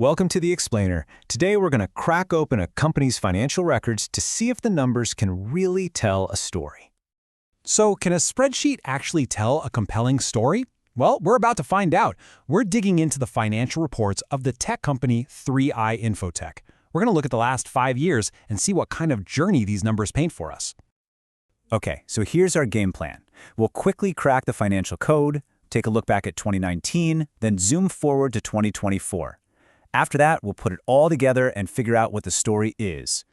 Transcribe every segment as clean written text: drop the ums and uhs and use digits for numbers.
Welcome to The Explainer. Today we're going to crack open a company's financial records to see if the numbers can really tell a story. So, can a spreadsheet actually tell a compelling story? Well, we're about to find out. We're digging into the financial reports of the tech company 3i Infotech. We're going to look at the last 5 years and see what kind of journey these numbers paint for us. Okay, so here's our game plan. We'll quickly crack the financial code, take a look back at 2019, then zoom forward to 2024. After that, we'll put it all together and figure out what the story is.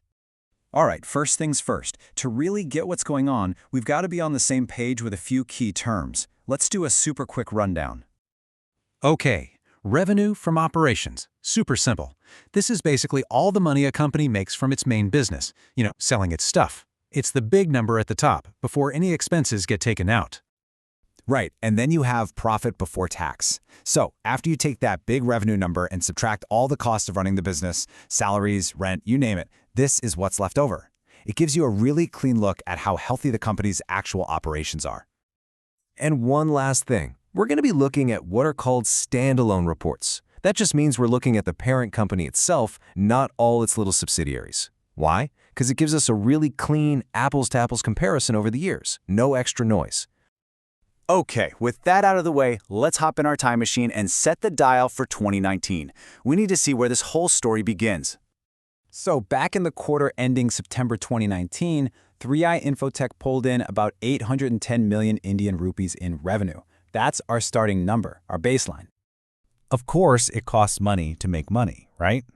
All right, first things first. To really get what's going on, we've got to be on the same page with a few key terms. Let's do a super quick rundown. Okay, revenue from operations. Super simple. This is basically all the money a company makes from its main business, selling its stuff. It's the big number at the top, before any expenses get taken out. Right, and then you have profit before tax. So after you take that big revenue number and subtract all the costs of running the business, salaries, rent, you name it, this is what's left over. It gives you a really clean look at how healthy the company's actual operations are. And one last thing, we're going to be looking at what are called standalone reports. That just means we're looking at the parent company itself, not all its little subsidiaries. Why? Because it gives us a really clean apples-to-apples comparison over the years. No extra noise. Okay, with that out of the way, let's hop in our time machine and set the dial for 2019. We need to see where this whole story begins. So back in the quarter ending September 2019, 3i Infotech pulled in about 810 million Indian rupees in revenue. That's our starting number, our baseline. Of course, it costs money to make money, right?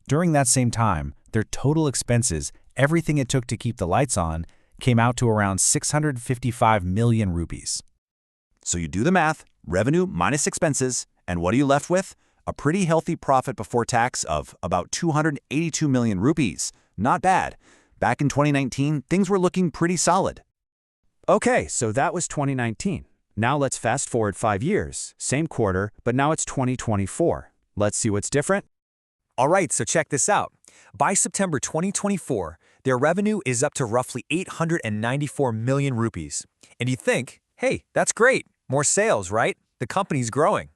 During that same time, their total expenses, everything it took to keep the lights on, came out to around 655 million rupees. So you do the math, revenue minus expenses, and what are you left with? A pretty healthy profit before tax of about 282 million rupees. Not bad. Back in 2019, things were looking pretty solid. Okay, so that was 2019. Now let's fast forward 5 years. Same quarter, but now it's 2024. Let's see what's different. All right, so check this out. By September 2024, their revenue is up to roughly 894 million rupees. And you think, hey, that's great. More sales, right? The company's growing.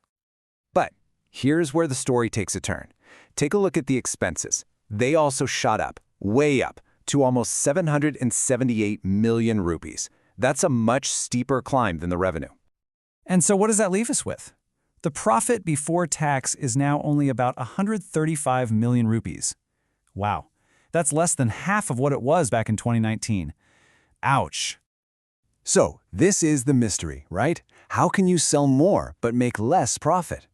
But here's where the story takes a turn. Take a look at the expenses. They also shot up, way up, to almost 778 million rupees. That's a much steeper climb than the revenue. And so what does that leave us with? The profit before tax is now only about 135 million rupees. Wow, that's less than half of what it was back in 2019. Ouch. So this is the mystery, right? How can you sell more but make less profit?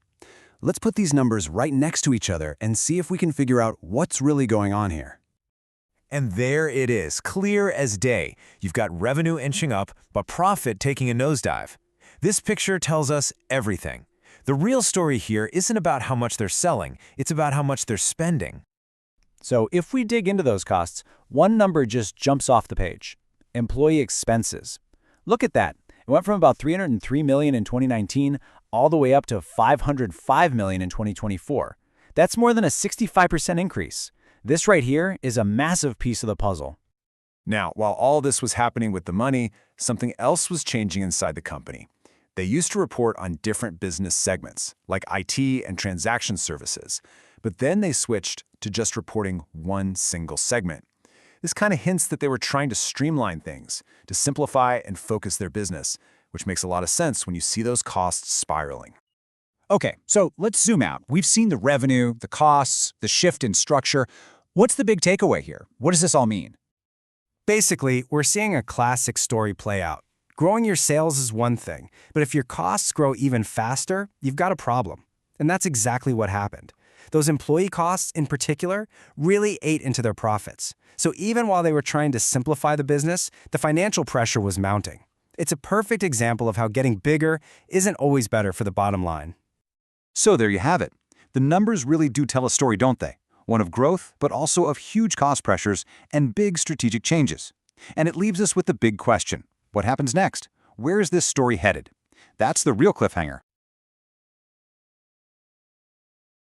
Let's put these numbers right next to each other and see if we can figure out what's really going on here. And there it is, clear as day. You've got revenue inching up, but profit taking a nosedive. This picture tells us everything. The real story here isn't about how much they're selling, it's about how much they're spending. So if we dig into those costs, one number just jumps off the page. Employee expenses. Look at that. It went from about 303 million in 2019 all the way up to 505 million in 2024. That's more than a 65% increase. This right here is a massive piece of the puzzle. Now, while all this was happening with the money, something else was changing inside the company. They used to report on different business segments, like IT and transaction services, but then they switched to just reporting one single segment. This kind of hints that they were trying to streamline things, to simplify and focus their business, which makes a lot of sense when you see those costs spiraling. Okay, so let's zoom out. We've seen the revenue, the costs, the shift in structure. What's the big takeaway here? What does this all mean? Basically, we're seeing a classic story play out. Growing your sales is one thing, but if your costs grow even faster, you've got a problem. And that's exactly what happened. Those employee costs, in particular, really ate into their profits. So even while they were trying to simplify the business, the financial pressure was mounting. It's a perfect example of how getting bigger isn't always better for the bottom line. So there you have it. The numbers really do tell a story, don't they? One of growth, but also of huge cost pressures and big strategic changes. And it leaves us with the big question. What happens next? Where is this story headed? That's the real cliffhanger.